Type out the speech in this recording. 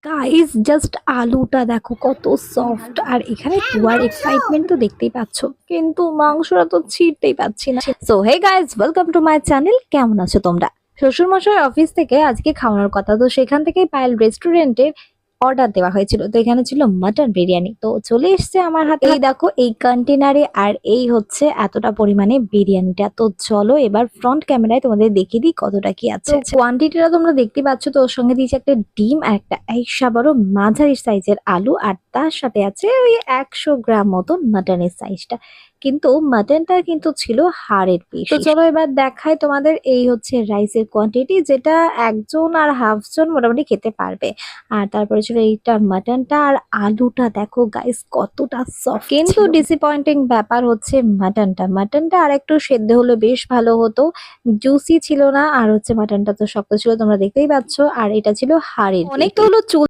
Guys just আলুটা দেখো কত সফট, আর এখানে টুয়ার এক্সাইটমেন্ট তো দেখতেই পাচ্ছ, কিন্তু মাংসটা তো ছিঁড়তেই পাচ্ছি না। So hey guys, welcome to my channel. কেমন আছো তোমরা? শ্বশুর মশাই অফিস থেকে আজকে খাওয়ানোর কথা, তো সেখান থেকে পায়েল রেস্টুরেন্টের অর্ডার দেওয়া হয়েছিল। তো এখানে ছিল মাটন বিরিয়ানি, তো চলে এসছে আমার হাতে। এই দেখো এই কন্টেনারে, আর এই হচ্ছে এতটা পরিমাণে বিরিয়ানিটা। তো চলো এবার ফ্রন্ট ক্যামেরায় তোমাদের দেখিয়ে দিই কতটা কি আছে। কোয়ান্টিটিটা তোমরা দেখতে পাচ্ছ, তো ওর সঙ্গে দিয়েছে একটা ডিম আর একটা একশা বড় মাঝারি সাইজের আলু, আর তার সাথে আছে ওই 100 গ্রাম মতন মাটনের সাইজটা। কিন্তু মাটনটা কিন্তু ছিল হাড়ের পিস। তো চলো এবার দেখাই তোমাদের। এই হচ্ছে রাইসের কোয়ান্টিটি, যেটা একজন আর হাফজন মোটামুটি খেতে পারবে। আর তারপরে ছিল এইটা মাটনটা, আর আলুটা দেখো গাইস কতটা সফট। কিন্তু ডিসঅ্যাপয়েন্টিং ব্যাপার হচ্ছে মাটনটা আর একটু সেদ্ধ হলে বেশ ভালো হতো। জুসি ছিল না, আর হচ্ছে মাটনটা তো শক্ত ছিল, তোমরা দেখতেই পাচ্ছ। আর এটা ছিল হাড়ের। অনেক তো হলো চুল